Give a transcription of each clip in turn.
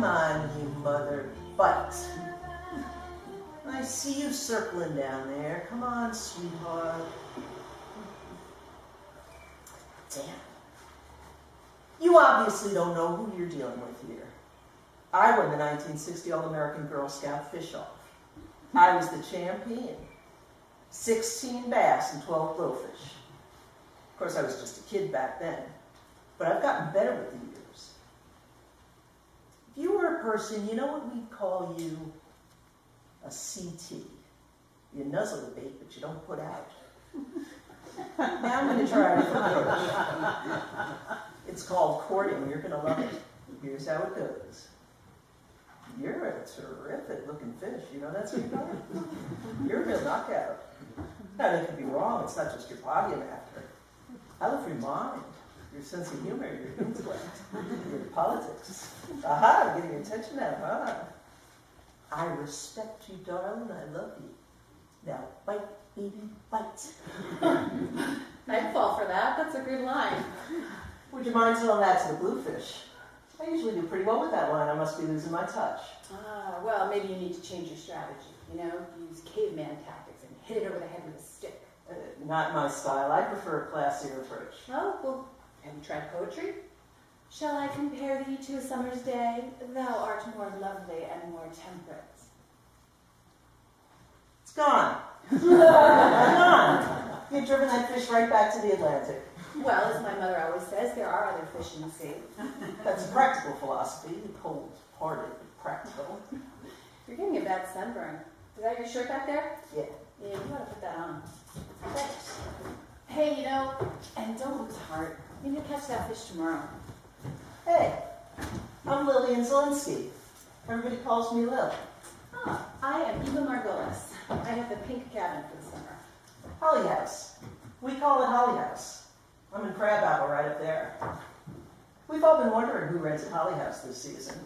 Come on, you mother butt. I see you circling down there. Come on, sweetheart. Damn. You obviously don't know who you're dealing with here. I won the 1960 All-American Girl Scout Fish-Off. I was the champion. 16 bass and 12 bluefish. Of course, I was just a kid back then, but I've gotten better with the years. If you were a person, you know what we'd call you? A CT. You nuzzle the bait, but you don't put out. Now I'm going to try a different approach. It's called courting. You're going to love it. Here's how it goes. You're a terrific looking fish. You know that, sweetheart? You're a real knockout. Now, they could be wrong. It's not just your body I'm after. I look for your mind, your sense of humor, your intellect, your politics. Aha, getting your attention now, huh? I respect you, darling. I love you. Now, bite, baby, bite. I'd fall for that. That's a good line. Would you mind telling that to the bluefish? I usually do pretty well with that line. I must be losing my touch. Well, maybe you need to change your strategy. You know, use caveman tactics and hit it over the head with a stick. Not my style. I prefer a classier approach. Oh, well, have you tried poetry? Shall I compare thee to a summer's day? Thou art more lovely and more temperate. It's gone. Gone. You've driven that fish right back to the Atlantic. Well, as my mother always says, there are other fish in the sea. That's a practical philosophy. Cold-hearted, but practical. You're getting a bad sunburn. Is that your shirt back there? Yeah. Yeah, you gotta put that on. Thanks. Hey, you know, and don't lose heart. Maybe you'll catch that fish tomorrow. Hey, I'm Lillian Zelinsky. Everybody calls me Lil. Ah, I am Eva Margolis. I have the pink cabin for the summer. Holly House. We call it Holly House. I'm in Crabapple right up there. We've all been wondering who rented Holly House this season.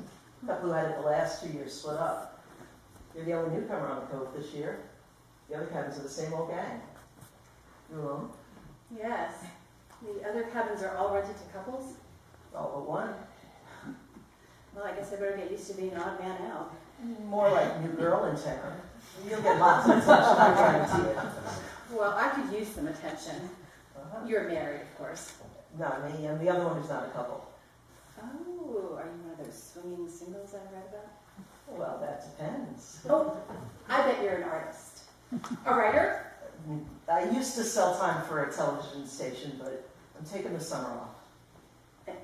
The couple who had it the last 2 years split up. You're the only newcomer on the Cove this year. The other cabins are the same old gang. You alone? Yes. The other cabins are all rented to couples? All but one. Well, I guess I better get used to being an odd man out. More like new girl in town. You'll get lots of attention, I guarantee it. Well, I could use some attention. You're married, of course. Not me, and the other one is not a couple. Oh, are you one of those swinging singles I read about? Well, that depends. Oh, I bet you're an artist. A writer? I used to sell time for a television station, but I'm taking the summer off. And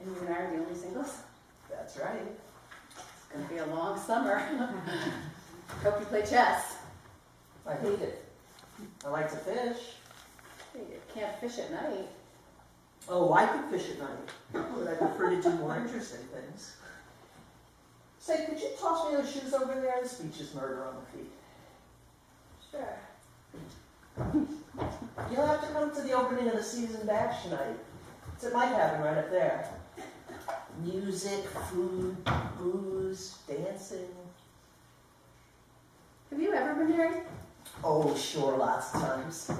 you and I are the only singles? That's right. It's going to be a long summer. Hope you play chess. I hate it. I like to fish. You can't fish at night. Oh, I could fish at night, but I prefer to do more interesting things. Say, could you toss me those shoes over there? This beach is murder on the feet. Sure. You'll have to come to the opening of the season bash tonight. It's at my cabin right up there. Music, food, booze, dancing. Have you ever been married? Oh, sure, lots of times.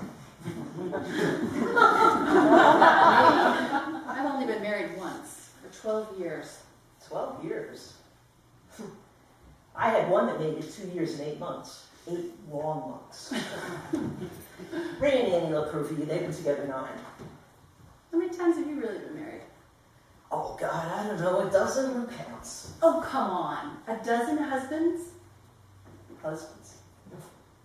I've only been married once, for 12 years. 12 years? I had one that made it 2 years and 8 months. 8 long months. Ray and Annie look proof of you. They've been together 9. How many times have you really been married? Oh, God, I don't know. A dozen? Who counts? Oh, come on. A dozen husbands? Husbands.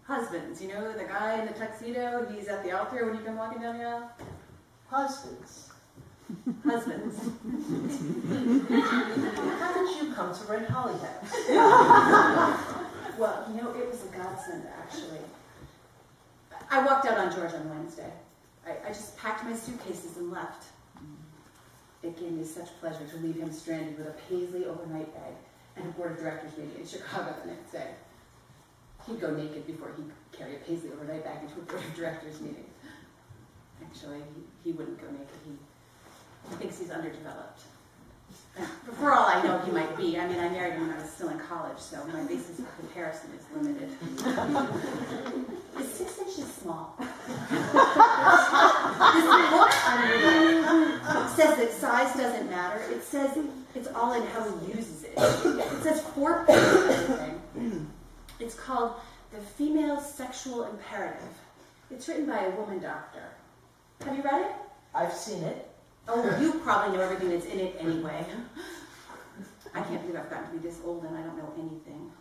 Husbands. You know, the guy in the tuxedo, he's at the altar when you come walking down the aisle? Husbands. Husbands. How did you come to rent Holly House? Well, you know, it was a godsend, actually. I walked out on George on Wednesday. I just packed my suitcases and left. It gave me such pleasure to leave him stranded with a Paisley overnight bag and a board of directors meeting in Chicago the next day. He'd go naked before he'd carry a Paisley overnight bag into a board of directors meeting. Actually, he wouldn't go naked. He thinks he's underdeveloped. For all I know, he might be. I mean, I married him when I was still in college, so my basis for comparison is limited. Is 6 inches small? This book I'm reading says that size doesn't matter. It says it's all in how he uses it. It says 4 pages of everything. It's called The Female Sexual Imperative. It's written by a woman doctor. Have you read it? I've seen it. Oh, you probably know everything that's in it anyway. I can't believe I've gotten to be this old and I don't know anything.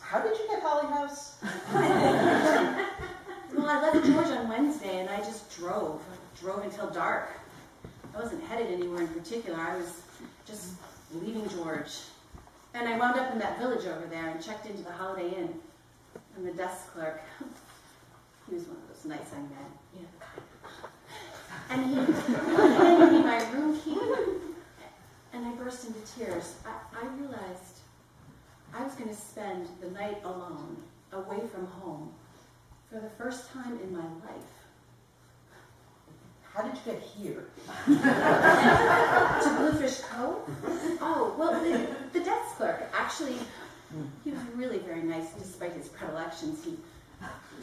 How did you get Holly House? Well, I left George on Wednesday and I just drove until dark. I wasn't headed anywhere in particular. I was just leaving George. And I wound up in that village over there and checked into the Holiday Inn. And the desk clerk, he was one of those nice young men, you know, the kind. And he handed me my room key, and I burst into tears. I realized I was going to spend the night alone, away from home, for the first time in my life. How did you get here? To Bluefish Cove? Oh, well, the desk clerk, actually, he was really very nice despite his predilections. He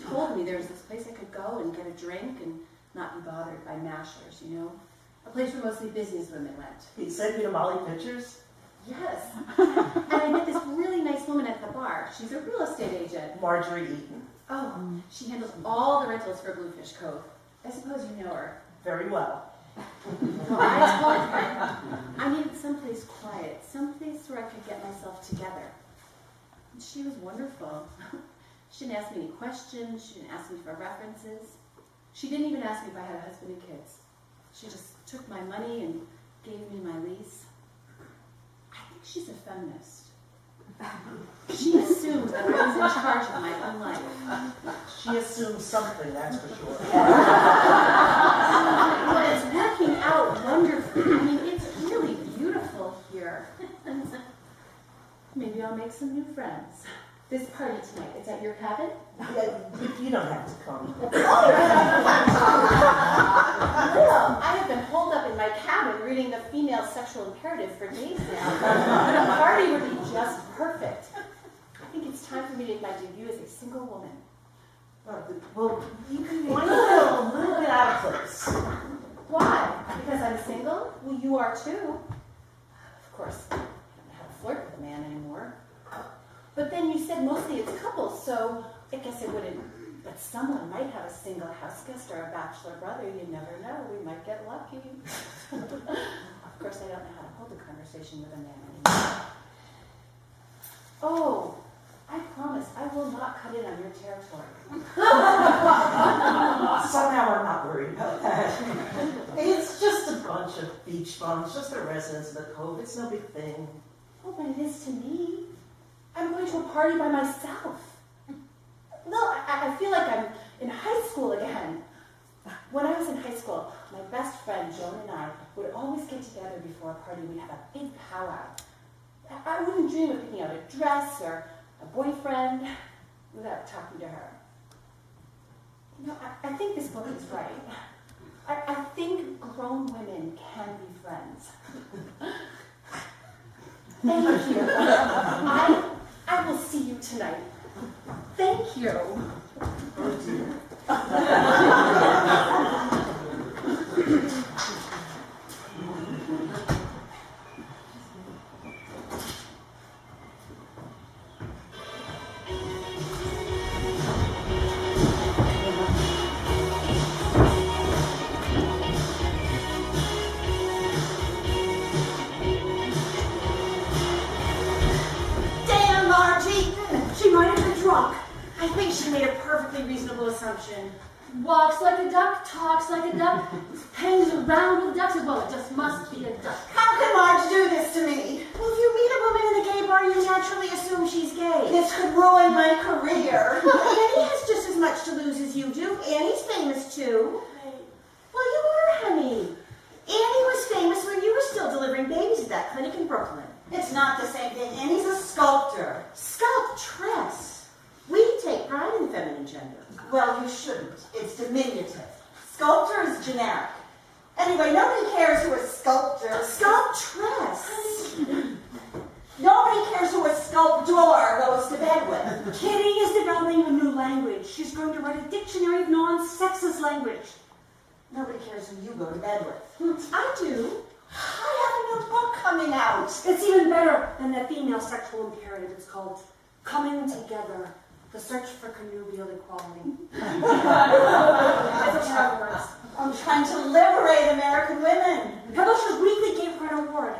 told me there was this place I could go and get a drink and not be bothered by mashers, you know? A place where mostly businesswomen went. He sent you to Molly Pictures? Yes. And I met this really nice woman at the bar. She's a real estate agent. Marjorie Eaton. Oh, she handles all the rentals for Bluefish Cove. I suppose you know her. Very well. Well, I told her I needed someplace quiet, someplace where I could get myself together. And she was wonderful. She didn't ask me any questions. She didn't ask me for references. She didn't even ask me if I had a husband and kids. She just took my money and gave me my lease. I think she's a feminist. She assumed that I was in charge of my own life. She assumed something, that's for sure. But it's working out wonderfully. I mean, it's really beautiful here. Maybe I'll make some new friends. This party tonight, it's at your cabin? Yeah, you don't have to come. Well, I have been holed up in my cabin reading The Female Sexual Imperative for days now. The party would be just perfect. I think it's time for me to make my debut as a single woman. Well, you can wind up a little bit out of place. Why? Because I'm single? Well, you are too. Of course, I don't know how to flirt with a man anymore. But then you said mostly it's couples, so I guess it wouldn't. But someone might have a single house guest or a bachelor brother. You never know. We might get lucky. Of course, I don't know how to hold a conversation with a man anymore. Oh, I promise I will not cut in on your territory. Somehow I'm not worried about that. It's just a bunch of beach bums, just the residents of the Cove. It's no big thing. Oh, but it is to me. I'm going to a party by myself. No, I feel like I'm in high school again. When I was in high school, my best friend Joan and I would always get together before a party. We'd have a big powwow. I wouldn't dream of picking out a dress or a boyfriend without talking to her. You know, I think this book is right. I think grown women can be friends. Thank you. I will see you tonight. Thank you. I think she made a perfectly reasonable assumption. Walks like a duck, talks like a duck, hangs around with ducks. Well, it just must be a duck. How can Marge do this to me? Well, if you meet a woman in a gay bar, you naturally assume she's gay. This could ruin my career. Annie has just as much to lose as you do. Annie's famous too. Well, you are, honey. Annie was famous when you were still delivering babies at that clinic in Brooklyn. It's not the same thing. Annie's a sculptor. Sculptress. We take pride in the feminine gender. Well, you shouldn't. It's diminutive. Sculptor is generic. Anyway, nobody cares who a sculptor... Sculptress. Nobody cares who a sculptor goes to bed with. Kitty is developing a new language. She's going to write a dictionary of non-sexist language. Nobody cares who you go to bed with. I do. I have a new book coming out. It's even better than that female sexual imperative. It's called Coming Together, the Search for Connubial Equality. That's how it works. I'm trying to liberate American women. Publishers Weekly gave her an award.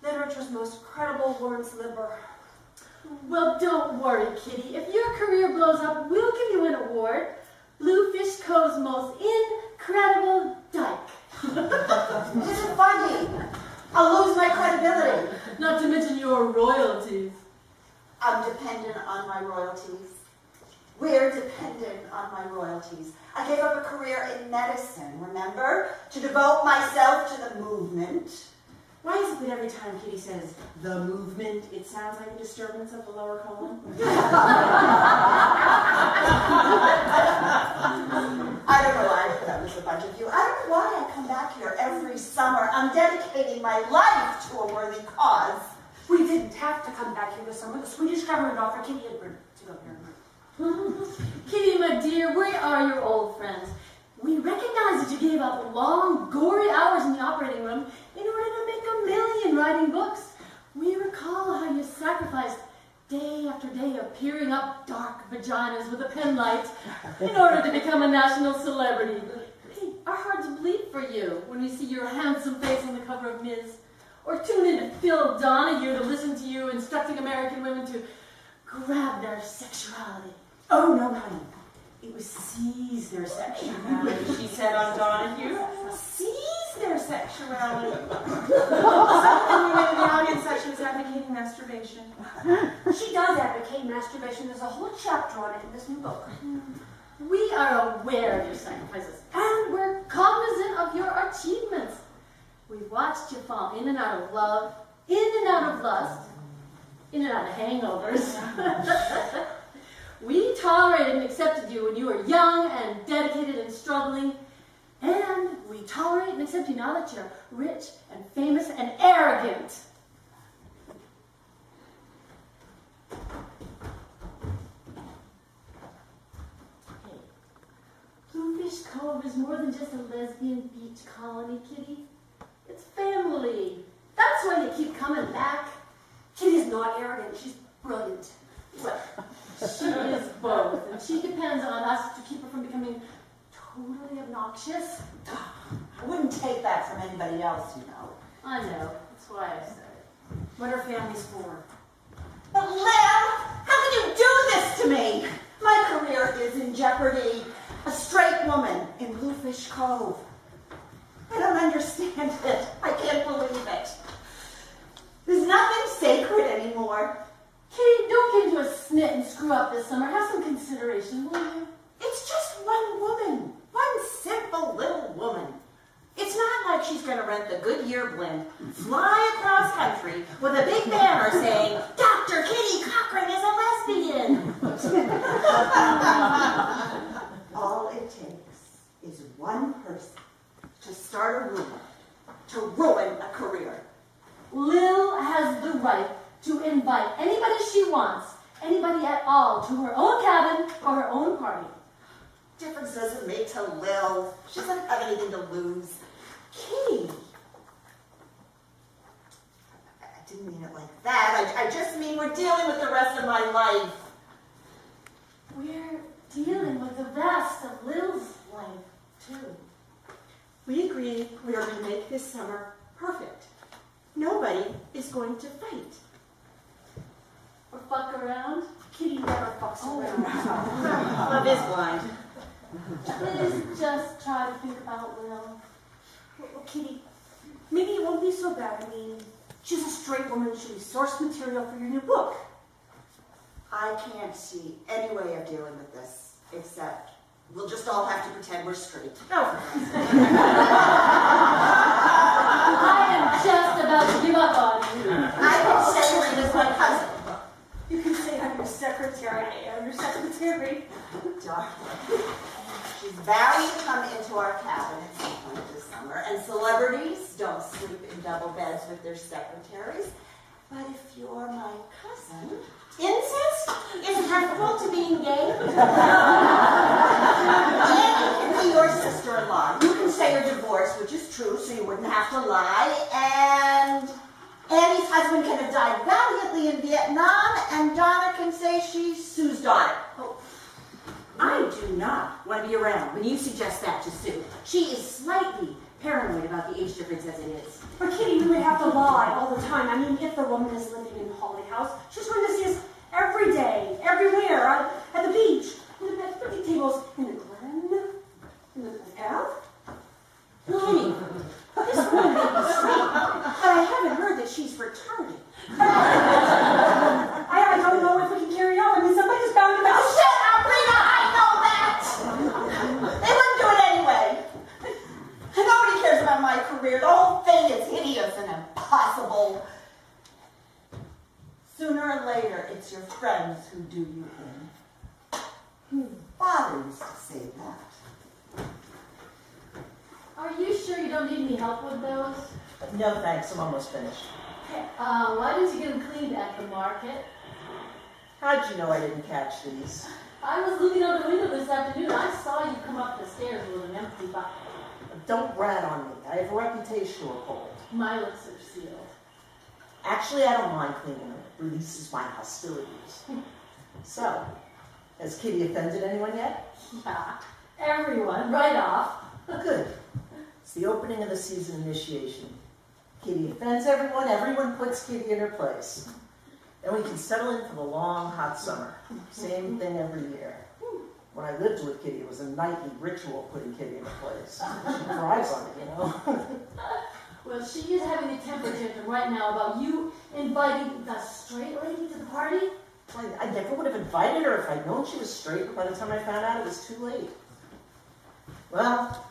Literature's most credible woman's liber. Well, don't worry, Kitty. If your career blows up, we'll give you an award. Bluefish Cove's most incredible dyke. This isn't funny. I'll lose my credibility. Not to mention your royalties. I'm dependent on my royalties. We're dependent on my royalties. I gave up a career in medicine, remember? To devote myself to the movement. Why is it that every time Kitty says the movement, it sounds like a disturbance of the lower colon? I don't know why I put up with a bunch of you. I don't know why I come back here every summer. I'm dedicating my life to a worthy cause. We didn't have to come back here this summer. The Swedish government offered Kitty Edward to go here. Kitty, my dear, we are your old friends. We recognize that you gave up long, gory hours in the operating room in order to make $1 million writing books. We recall how you sacrificed day after day of peering up dark vaginas with a pen light in order to become a national celebrity. Hey, our hearts bleed for you when we see your handsome face on the cover of Ms. Or tune in to Phil Donahue to listen to you instructing American women to grab their sexuality. Oh, no, honey. It was seize their sexuality, she said on Donahue. Seize their sexuality. Some women in the audience thought she was advocating masturbation. She does advocate masturbation. There's a whole chapter on it in this new book. We are aware of your sacrifices, and we're cognizant of your achievements. We've watched you fall in and out of love, in and out of lust, in and out of hangovers. We tolerated and accepted you when you were young and dedicated and struggling. And we tolerate and accept you now that you're rich and famous and arrogant. Hey, Bluefish Cove is more than just a lesbian beach colony, Kitty. It's family. That's why you keep coming back. Kitty's not arrogant. She's brilliant. Well, she is both, and she depends on us to keep her from becoming totally obnoxious. I wouldn't take that from anybody else, you know. I know. That's why I said it. What are families for? But Lamb, how can you do this to me? My career is in jeopardy. A straight woman in Bluefish Cove. I don't understand it. I can't believe it. There's nothing sacred anymore. Kitty, don't get into a snit and screw up this summer. Have some consideration, will you? It's just one woman. One simple little woman. It's not like she's going to rent the Goodyear Blimp, fly across country with a big banner saying, Dr. Kitty Cochran is a lesbian. All it takes is one person to start a rumor, to ruin a career. Lil has the right to invite anybody she wants, anybody at all, to her own cabin or her own party. Difference doesn't make to Lil. She doesn't have anything to lose. Kitty. I didn't mean it like that. I just mean we're dealing with the rest of my life. We're dealing with the rest of Lil's life, too. We agree we are going to make this summer perfect. Nobody is going to fight. Or fuck around. Kitty never fucks around. Love is blind. Please just try to think about Lil. Well, Kitty, maybe it won't be so bad. I mean, she's a straight woman. She'll be source material for your new book. I can't see any way of dealing with this, except we'll just all have to pretend we're straight. Oh, I am just about to give up on you. I can say Lena's my cousin. you can say I'm your secretary. I am your secretary. Darling. She's bound to come into our cabin at some point this summer, and celebrities don't sleep in double beds with their secretaries. But if you're my cousin, incest is preferable to being gay. And you can be your sister-in-law. You can say you're divorced, which is true, so you wouldn't have to lie. And Annie's husband can have died valiantly in Vietnam, and Donna can say she Sue's daughter. Oh, I do not want to be around when you suggest that to Sue. She is slightly paranoid about the age difference as it is. But Kitty, we would have to lie all the time. I mean, if the woman is living in Holly House, she's going to see us every day, everywhere, at the beach, at the picnic tables, in the glen, in the path. Kitty, This woman may be sweet, but I haven't heard that she's retarded. I don't know if we can carry on. I mean, somebody's bound to Oh, shut up, Rita! I know that! They wouldn't do it anyway. Nobody cares about my career. The whole thing is hideous and impossible. Sooner or later, it's your friends who do you in. Father used to say that. Are you sure you don't need any help with those? No thanks, I'm almost finished. Why didn't you get them cleaned at the market? How'd you know I didn't catch these? I was looking out the window this afternoon. I saw you come up the stairs with an empty bucket. Don't rat on me. I have a reputation to uphold. My lips are sealed. Actually, I don't mind cleaning them. It releases my hostilities. So, has Kitty offended anyone yet? Yeah, everyone, right off. Good. It's the opening of the season initiation. Kitty offends everyone, everyone puts Kitty in her place. Then we can settle in for the long, hot summer. Same thing every year. When I lived with Kitty, it was a nightly ritual putting Kitty in her place. She thrives on it, you know. Well, she is having a temper tantrum right now about you inviting the straight lady to the party. I never would have invited her if I'd known she was straight. By the time I found out, it was too late. Well,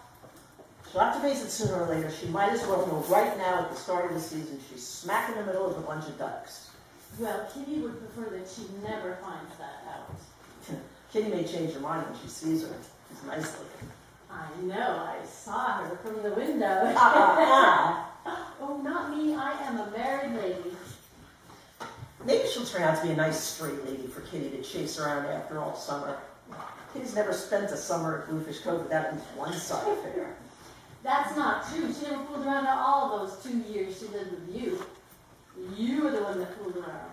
she'll have to face it sooner or later. She might as well know right now at the start of the season she's smack in the middle of a bunch of ducks. Well, Kitty would prefer that she never finds that out. Kitty may change her mind when she sees her. She's nice looking. I know, I saw her from the window. Oh, not me, I am a married lady. Maybe she'll turn out to be a nice straight lady for Kitty to chase around after all summer. Kitty's never spent a summer at Bluefish Cove without at least one side affair. That's not true. She never fooled around at all those 2 years she lived with you. You were the one that fooled around.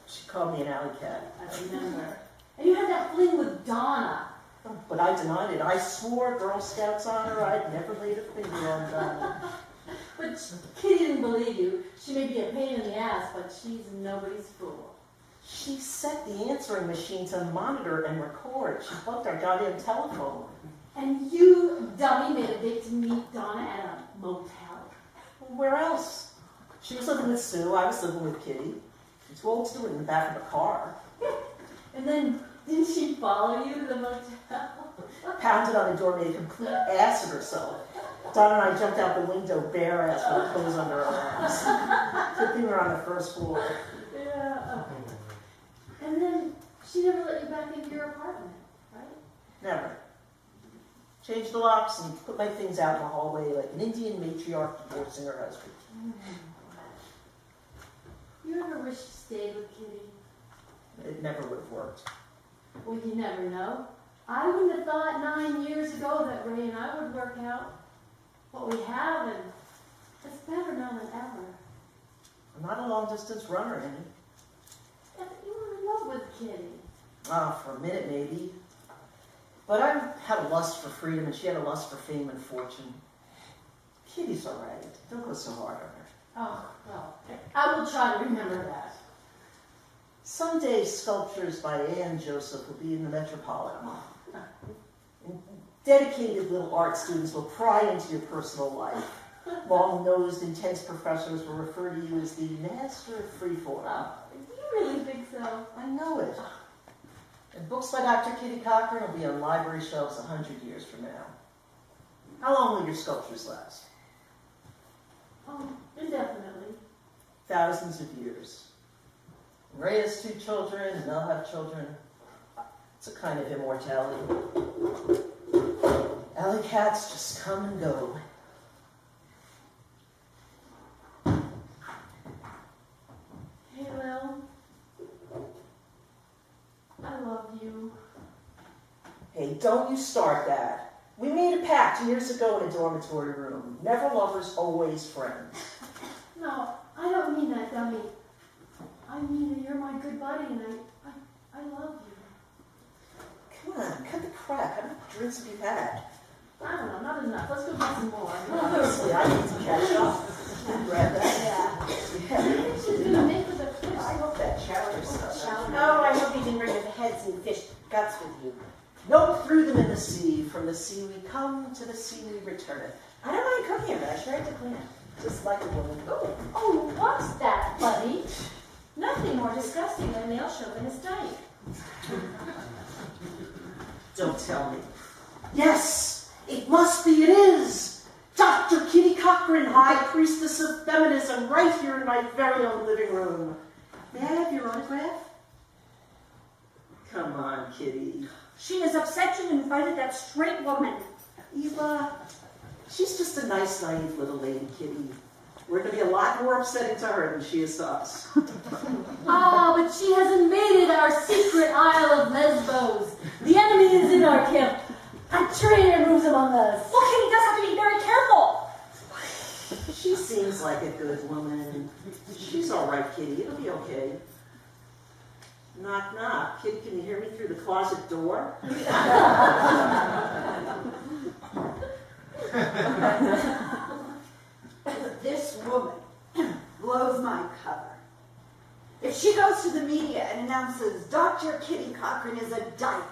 She called me an alley cat. I remember. And you had that fling with Donna. But I denied it. I swore Girl Scouts on her I'd never laid a finger on Donna. But Kitty didn't believe you. She may be a pain in the ass, but she's nobody's fool. She set the answering machine to monitor and record. She bugged our goddamn telephone. And you, dummy, made a date to meet Donna at a motel. Where else? She was living with Sue. I was living with Kitty. She's too old to do it in the back of a car. And then, didn't she follow you to the motel? Pounded on the door, made a complete ass of herself. Donna and I jumped out the window bare ass with her clothes under our arms. Tipping her on the first floor. Yeah. And then she never let you back into your apartment, right? Never. Changed the locks and put my things out in the hallway like an Indian matriarch divorcing her husband. You ever wish you stayed with Kitty? It never would have worked. Well, you never know. I wouldn't have thought 9 years ago that Ray and I would work out. What we have, and it's better now than ever. I'm not a long-distance runner, Annie. Yeah, but you were in love with Kitty. For a minute, maybe. But I had a lust for freedom, and she had a lust for fame and fortune. Kitty's all right. Don't go so hard on her. Oh, well, I will try to remember that. Someday, sculptures by Anne Joseph will be in the Metropolitan. Dedicated little art students will pry into your personal life. Long-nosed, intense professors will refer to you as the master of freeform. Oh, do you really think so? I know it. And books by Dr. Kitty Cochran will be on library shelves 100 years from now. How long will your sculptures last? Indefinitely. Thousands of years. Ray has 2 children, and they'll have children. It's a kind of immortality. Alley cats just come and go. Hey, Lil. I love you. Hey, don't you start that. We made a pact years ago in a dormitory room. Never lovers, always friends. No, I don't mean that, dummy. I mean that you're my good buddy and I love you. Come on, cut the crap. How many drinks have you had? I don't know, not enough. Let's go get some more. Honestly, I need to catch up. Grab that. Yeah. She's gonna make us a fish. I hope that chowder stuff. Oh, I hope you didn't bring the heads and fish guts with you. Nope, threw them in the sea. From the sea we come, to the sea we return. I don't mind cooking, but I sure hate to clean it. Just like a woman. Oh, what's that, buddy? Nothing more disgusting than male chauvinist diet. Don't tell me. Yes, it must be, it is. Dr. Kitty Cochran, High Priestess of Feminism, right here in my very own living room. May I have your autograph? Come on, Kitty. She is upset you invited that straight woman. Eva, she's just a nice, naive little lady, Kitty. We're going to be a lot more upsetting to her than she is to us. Ah, but she has invaded our secret Isle of Lesbos. The enemy is in our camp. A traitor moves among us. Well, Kitty does have to be very careful. She seems like a good woman. She's all right, Kitty. It'll be okay. Knock, knock. Kitty, can you hear me through the closet door? This woman blows my cover. If she goes to the media and announces Dr. Kitty Cochran is a dyke,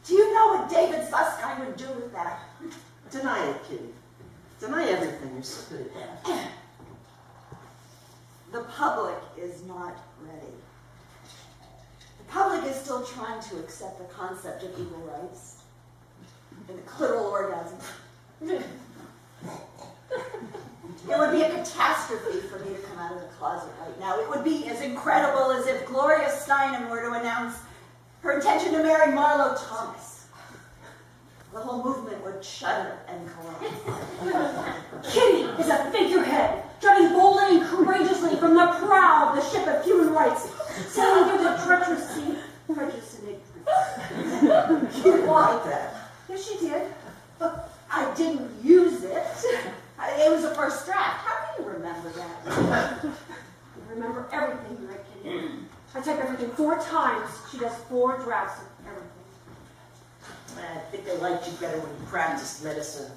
do you know what David Susskind would do with that? Deny it, Kitty. Deny everything. You're so good at that. The public is not ready. The public is still trying to accept the concept of equal rights and the clitoral orgasm. It would be a catastrophe for me to come out of the closet right now. It would be as incredible as if Gloria Steinem were to announce her intention to marry Marlo Thomas. The whole movement would shudder and collapse. Kitty is a figurehead, driving boldly and courageously from the prow of the ship of human rights, sailing through the treacherous sea, prejudice and ignorance. She didn't like that. Yes, she did. I didn't use it. It was a first draft. How can you remember that? I remember everything you read, Kitty. I type everything 4 times. She does 4 drafts of everything. I think they liked you better when you practiced medicine.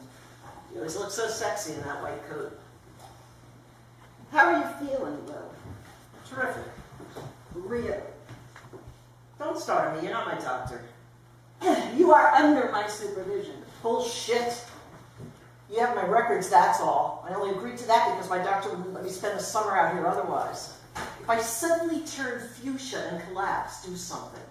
You always look so sexy in that white coat. How are you feeling, Will? Terrific. Really? Don't start me. You're not my doctor. You are under my supervision. Bullshit. You have my records, that's all. I only agreed to that because my doctor wouldn't let me spend the summer out here otherwise. If I suddenly turn fuchsia and collapse, do something.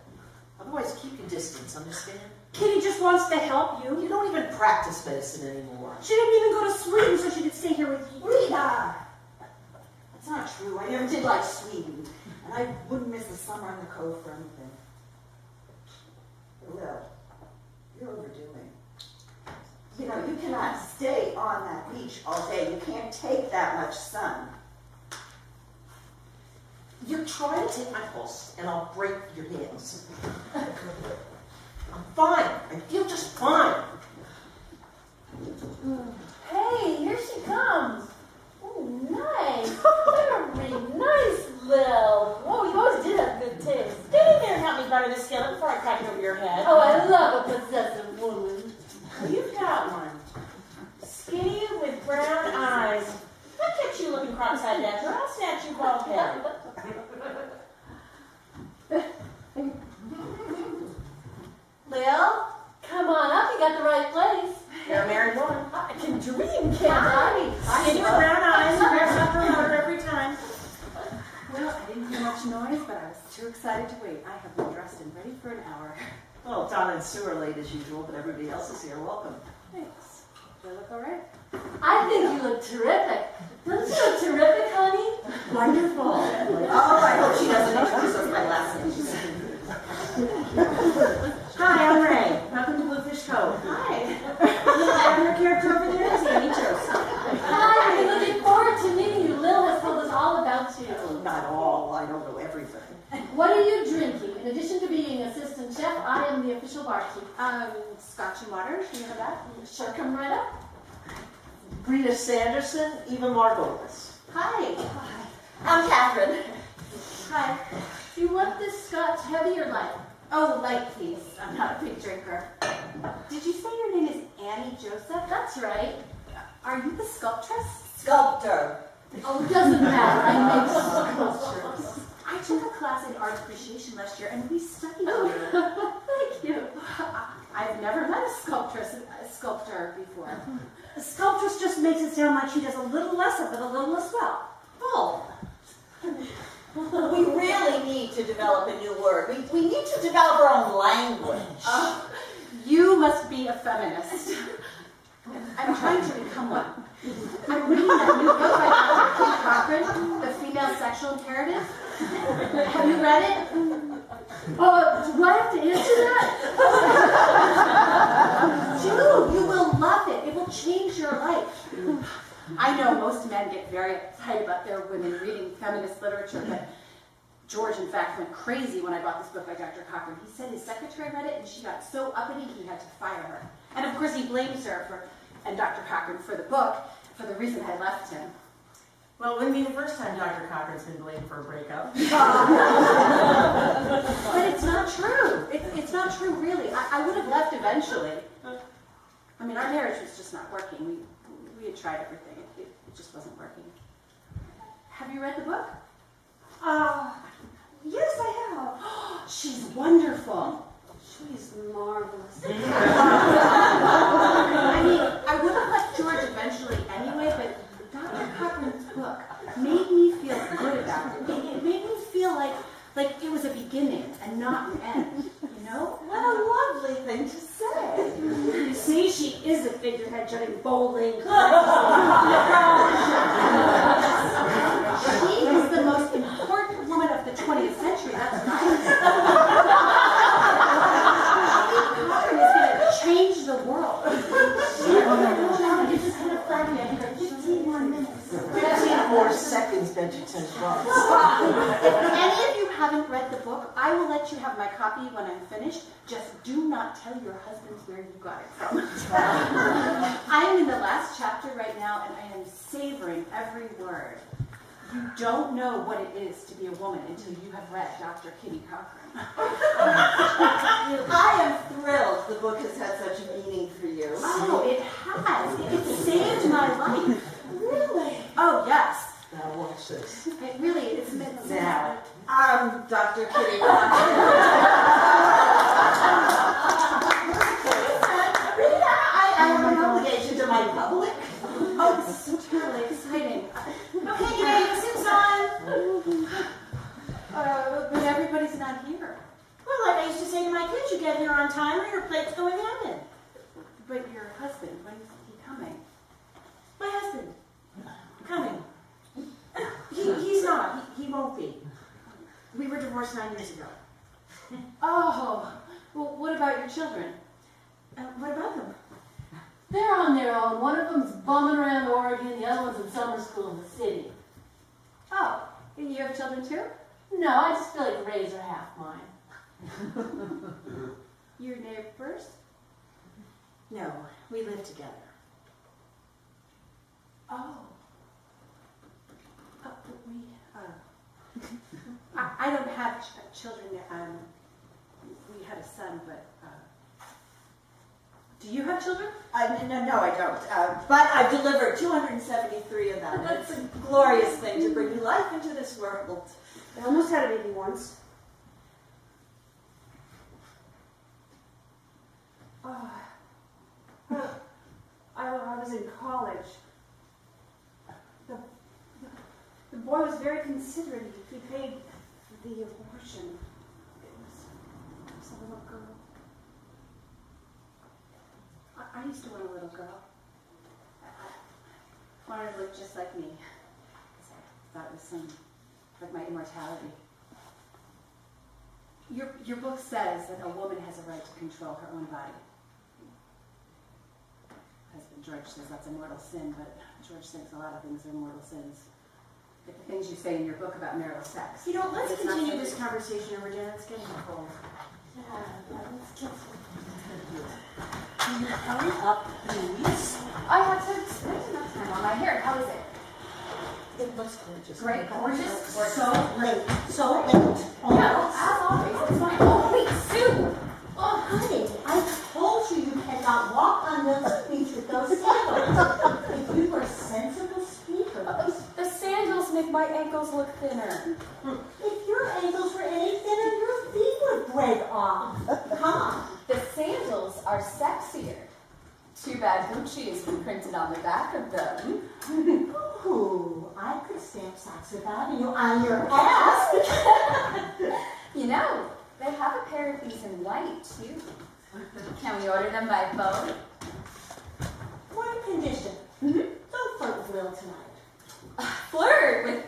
Otherwise, keep your distance, understand? Kitty just wants to help you. You don't even practice medicine anymore. She didn't even go to Sweden so she could stay here with you. Rita! That's not true. I never did like Sweden. And I wouldn't miss the summer in the Cove for anything. Will, you're overdoing. You know, you cannot stay on that beach all day. You can't take that much sun. You're trying to take my pulse, and I'll break your hands. I'm fine. I feel just fine. Hey, here she comes. Oh, nice. Very nice, Lil. Oh, you always did have good taste. Get in there and help me butter the skillet before I crack it over your head. Oh, I love a possessive woman. You've got one. Skinny with brown eyes. I'll catch you looking cross-eyed at her. I'll snatch you bald head. Lil, come on up. You got the right place. You're a married woman. I can dream, can't I? Skinny with brown eyes. Grabs up her motor every time. Well, I didn't hear much noise, but I was too excited to wait. I have been dressed and ready for an hour. Well, Donna and Sue are late as usual, but everybody else is here. Welcome. Thanks. Do I look all right? I think you look terrific. Don't you look terrific, honey? Wonderful. Oh, I hope she doesn't introduce us by last name. Hi, I'm Ray. Welcome to Bluefish Cove. Hi. I'm your character over there is Annie Joseph. Hi, we're looking forward to meeting you. Lil has told us all about you. Not all. I don't know everything. What are you drinking? In addition to being assistant chef, I am the official barkeep. Scotch and water, do you have that? Sure, come right up. Rita Sanderson, Eva Margolis. Hi. I'm Catherine. Hi. Do you want this scotch heavy or light? Oh, light, please. I'm not a big drinker. Did you say your name is Annie Joseph? That's right. Are you the sculptress? Sculptor. Oh, it doesn't matter. I make sculptures. I took a class in art appreciation last year, and we studied Oh, it. thank you. I've never met a sculptor before. A sculptress just makes it sound like she does a little less of it, a little less well. Oh. We really need to develop a new word. We need to develop our own language. You must be a feminist. I'm trying to become one. I'm reading that new book by Dr. Kate Cochran, The Female Sexual Imperative. Have you read it? Do I have to answer that? Do. You will love it. It will change your life. I know most men get very excited about their women reading feminist literature, but George, in fact, went crazy when I bought this book by Dr. Cochran. He said his secretary read it, and she got so uppity he had to fire her. And of course, he blames her and Dr. Cochran for the book, for the reason I left him. Well, it wouldn't be the first time Dr. Cochran's been blamed for a breakup. But it's not true. It's not true, really. I would have left eventually. I mean, our marriage was just not working. We had tried everything. It just wasn't working. Have you read the book? Yes, I have. She's wonderful. She's marvelous. I mean, I would have left George eventually anyway, but Dr. Cochran's book made me feel good about it. It made me feel like it was a beginning and not an end, you know? What a lovely thing to say. You see, she is a figurehead judging bowling. She is the most important woman of the 20th century, that's right. Cochran is going to change the world. You're just kind of frightening. I think I have 15 more minutes. 15 more seconds, Benjamin Ross. If any of you haven't read the book, I will let you have my copy when I'm finished. Just do not tell your husbands where you got it from. I am in the last chapter right now, and I am savoring every word. You don't know what it is to be a woman until you have read Dr. Kitty Cochran. I am thrilled the book has had such a meaning for you. Oh, it has. It saved my life. Really? Oh, yes. Now watch this. It really is meant to Now. Dr. Kitty Cochran. Rita, I have an obligation to my public. Oh, this is really exciting. Okay, you ready to sit on? But everybody's not here. Well, like I used to say to my kids, you get here on time or your plate's going heaven. But your husband, when is he coming? My husband. Coming. He's not. He won't be. We were divorced 9 years ago. Oh, well, what about your children? What about them? They're on their own. One of them's bumming around Oregon, the other one's in summer school in the city. Oh, and you have children too? No, I just feel like Ray's are half mine. Your neighbors? No, we live together. Oh. I don't have children. We had a son, but do you have children? No, I don't. But I've delivered 273 of them. It's a glorious thing to bring new life into this world. I almost had a baby once. I was in college. The boy was very considerate. He paid for the abortion. It was a little girl. I used to want a little girl. I wanted to look just like me. I thought it was like my immortality. Your book says that a woman has a right to control her own body. Husband George says that's a mortal sin, but George thinks a lot of things are mortal sins. Like the things you say in your book about marital sex. You know, let's It's not continue something- this conversation over dinner. It's getting cold. Let's get Can you hurry up, please? I had to spend enough time on my hair. How is it? It looks gorgeous. Great, gorgeous. So late. So late. Yeah, as always. It's fine. Oh, wait, Sue! Oh, honey, I told you you cannot walk on those beach with those sandals. If you were sensible speakers. The sandals make my ankles look thinner. If your ankles were any thinner, your feet would break off. Come on. The sandals are sexier. Too bad Gucci has been printed on the back of them. Ooh, I could stamp socks without you on your ass. You know, they have a pair of these in white, too. Can we order them by phone? One condition. Don't flirt with Lil tonight. Flirt with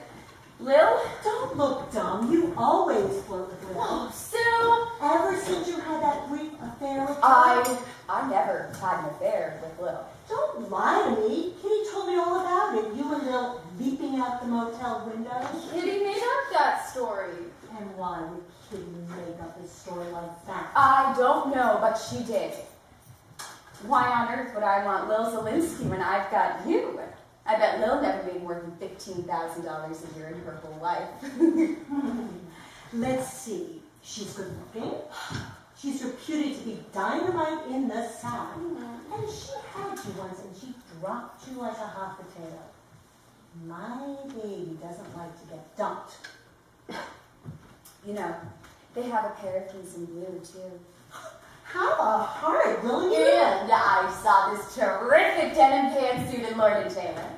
Lil? Don't look dumb. You always flirt with Lil. Oh, Sue! Ever since you had that brief affair with her? I never had an affair with Lil. Don't lie to me. Kitty told me all about it. You and Lil leaping out the motel window. Kitty made up that story. And why would Kitty make up a story like that? I don't know, but she did. Why on earth would I want Lil Zelinsky when I've got you? I bet Lil never made more than $15,000 a year in her whole life. Let's see. She's good looking. She's reputed to be dynamite in the South. And she had you once and she dropped you like a hot potato. My baby doesn't like to get dumped. You know, they have a pair of these in blue, too. How a heart, will you? And I saw this terrific denim pantsuit in Lord & Taylor.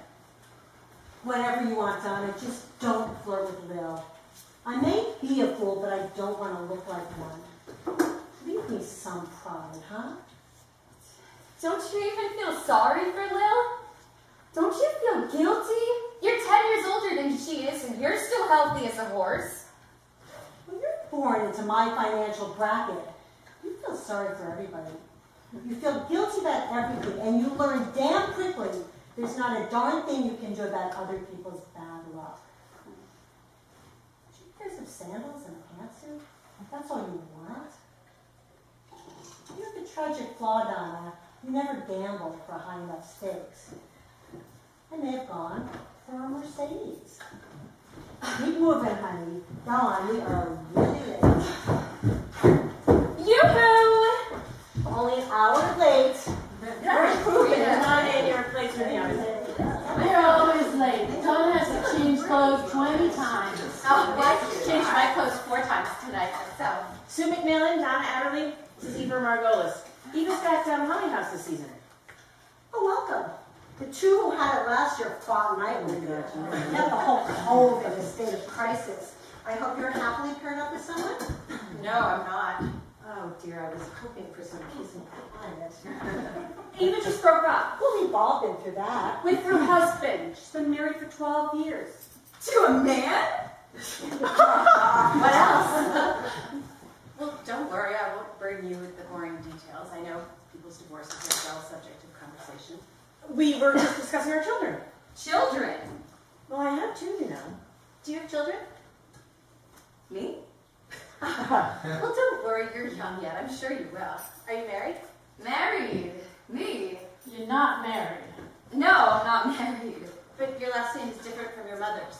Whatever you want, Donna, just don't flirt with Lil. I may be a fool, but I don't want to look like one. Leave me some pride, huh? Don't you even feel sorry for Lil? Don't you feel guilty? You're 10 years older than she is, and you're still healthy as a horse. When you're born into my financial bracket, you feel sorry for everybody. You feel guilty about everything, and you learn damn quickly there's not a darn thing you can do about other people's bad luck. 2 pairs of sandals and a pantsuit? If that's all you want? You have the tragic flaw, Donna. You never gambled for high enough stakes. I may have gone for a Mercedes. Keep moving, honey. Go on, we are really late. Yoo-hoo! Only an hour late. You're improving. You're not in your place for the hours. They're always late. Donna has to change clothes 20 times. Oh, I changed my clothes 4 times tonight myself. Sue McMillan, Donna Adderley, this is Eva Margolis. Eva's back down Honey House this season. Oh, welcome. The 2 who had it last year fought nightly. Now the whole Cove in a state of crisis. I hope you're happily paired up with someone? No, I'm not. Oh dear, I was hoping for some peace and quiet. Eva just broke up Well, we've all been through that. with her husband. She's been married for 12 years. To a man? What else? Well, don't worry, I won't burden you with the boring details. I know people's divorces are a dull subject of conversation. We were just discussing our children. Children? Well, I have 2, you know. Do you have children? Me? Well, don't worry, you're young yet. I'm sure you will. Are you married? Married? Me? You're not married. No, I'm not married. But your last name is different from your mother's.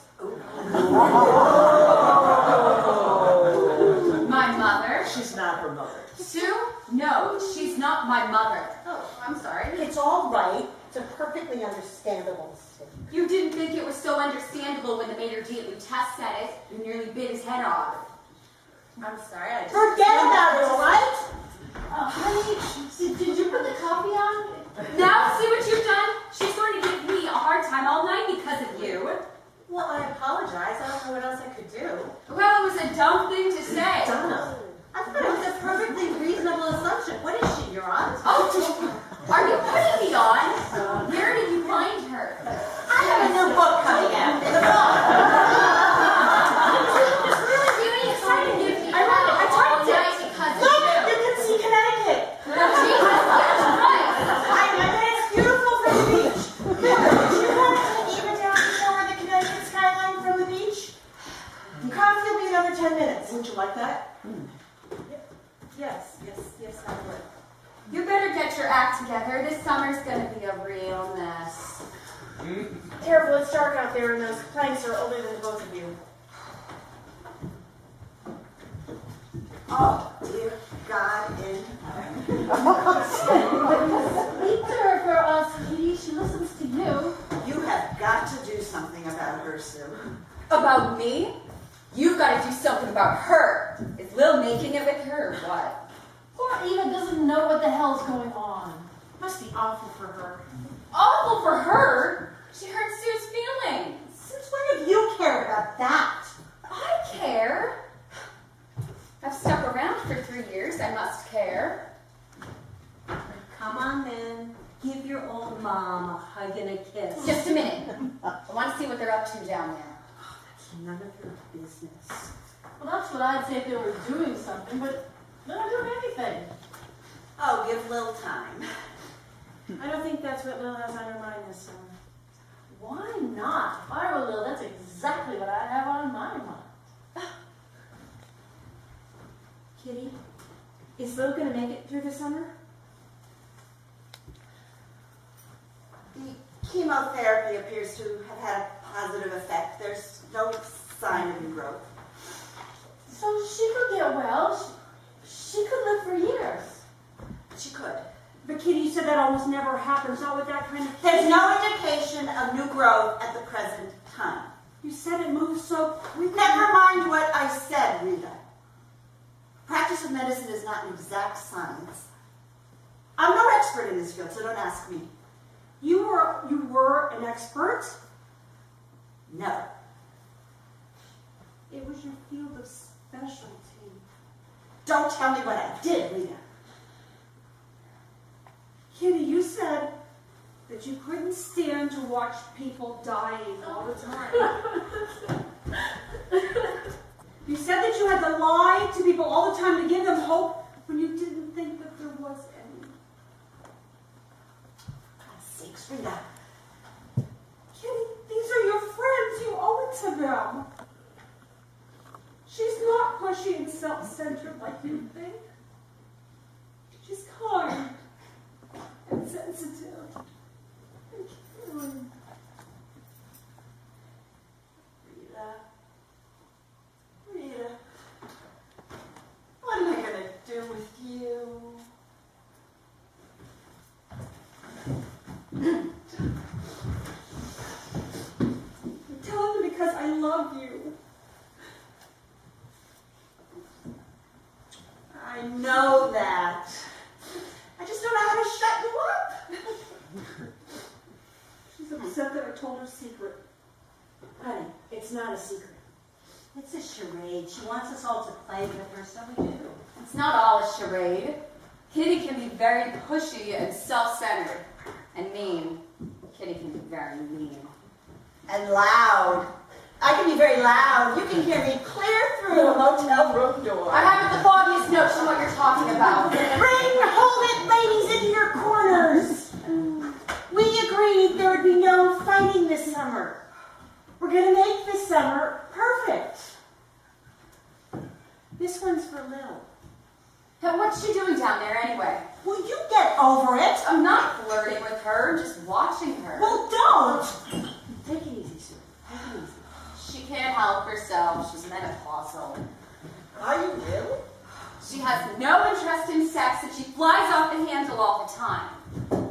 My mother? She's not her mother. Sue? No, she's not my mother. Oh, I'm sorry. It's all right. It's a perfectly understandable mistake. You didn't think it was so understandable when the maitre d' Lutece said it. You nearly bit his head off. I'm sorry, I just... Forget about it, all right? Honey, did you put the coffee on? Now see what you've done? She's going to give me a hard time all night because of you. Well, I apologize. I don't know what else I could do. Well, it was a dumb thing to say. Donna, I thought it was a perfectly reasonable assumption. What is she, your aunt? Oh, are you putting me on? Where did you find her? I have a new book coming out. The book. It's really doing exciting to give me I tried to because of Look, you. you can see Connecticut. Jesus, that's right. I bet it's beautiful from the beach. Would you want to take Eva down to show her the Connecticut skyline from the beach? Coffee will be another 10 minutes. Would you like that? Yeah, a real mess. Careful, it's dark out there and those planks are older than both of you. Oh, dear God in heaven. Speak to her for us, Kitty. She listens to you. You have got to do something about her, Sue. About me? You've got to do something about her. Is Lil making it with her or what? Poor Eva doesn't know what the hell's going on. Must be awful for her. Awful for her? She hurt Sue's feelings. Since when have you cared about that? I care. I've stuck around for 3 years. I must care. Come on then, give your old mom a hug and a kiss. Just a minute. I want to see what they're up to down there. That's none of your business. Well, that's what I'd say if they were doing something, but they're not doing anything. Oh, give Lil time. I don't think that's what Lil has on her mind this summer. Why not? If I were Lil, that's exactly what I'd have on my mind. Kitty, is Lil gonna make it through the summer? The chemotherapy appears to have had a positive effect. There's no sign of new growth. So she could get well. She could live for years. She could. But Kitty, you said that almost never happens, not with that kind of... There's no indication of new growth at the present time. You said it moves so quickly. Never mind what I said, Rita. Practice of medicine is not an exact science. I'm no expert in this field, so don't ask me. You were an expert? Never. It was your field of specialty. Don't tell me what I did, Rita. Kitty, you said that you couldn't stand to watch people dying all the time. You said that you had to lie to people all the time to give them hope when you didn't think that there was any. For God's sakes, Rita. Kitty, these are your friends. You owe it to them. She's not pushy and self-centered like you think. She's kind and sensitive and caring. Rita, what am I going to do with you? I'm telling you because I love you. I know that. I just don't know how to shut you up. She's upset that I told her secret. Honey, it's not a secret. It's a charade. She wants us all to play with her, so we do. It's not all a charade. Kitty can be very pushy and self-centered and mean. Kitty can be very mean. And loud. I can be very loud. You can hear me clear through a motel room door. I haven't the foggiest notion what you're talking about. Hold it, ladies, into your corners. We agreed there would be no fighting this summer. We're going to make this summer perfect. This one's for Lil. Now, what's she doing down there anyway? Will you get over it? I'm not flirting with her, I'm just watching her. Well, don't. Take it easy, Sue. Take it easy. She can't help herself. She's menopausal. Are you really? She has no interest in sex and she flies off the handle all the time.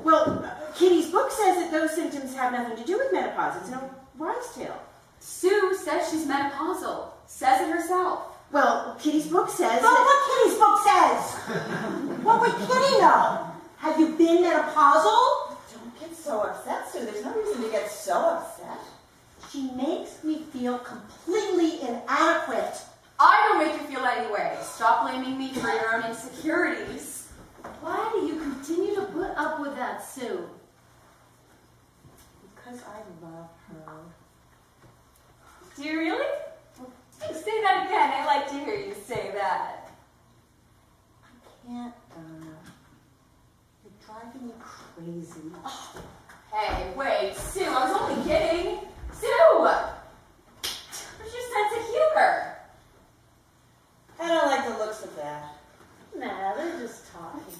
Well, Kitty's book says that those symptoms have nothing to do with menopause. It's no wives' tale. Sue says she's menopausal. Says it herself. Well, Kitty's book says But that... what Kitty's book says. What would Kitty know? Have you been menopausal? Don't get so upset, Sue. There's no reason to get so upset. She makes me feel completely inadequate. I don't make you feel any way. Stop blaming me for your own insecurities. Why do you continue to put up with that, Sue? Because I love her. Do you really? Say that again. I'd like to hear you say that. I can't, you're driving me crazy. Hey, wait, Sue, I was only kidding. Sue! Where's your sense of humor? I don't like the looks of that. Nah, they're just talking.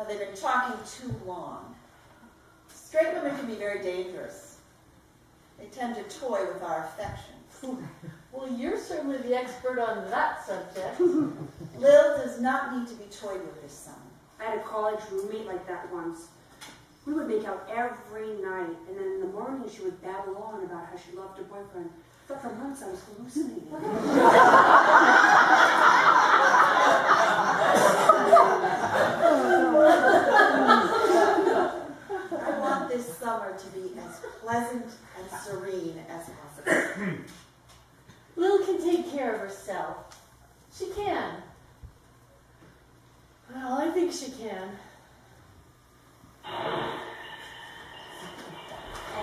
They've been talking too long. Straight can be very dangerous. They tend to toy with our affections. Well, you're certainly the expert on that subject. Lil does not need to be toyed with this summer. I had a college roommate like that once. We would make out every night, and then in the morning she would babble on about how she loved her boyfriend. But for months I was hallucinating. I want this summer to be as pleasant and serene as possible. Lil can take care of herself. She can. Well, I think she can.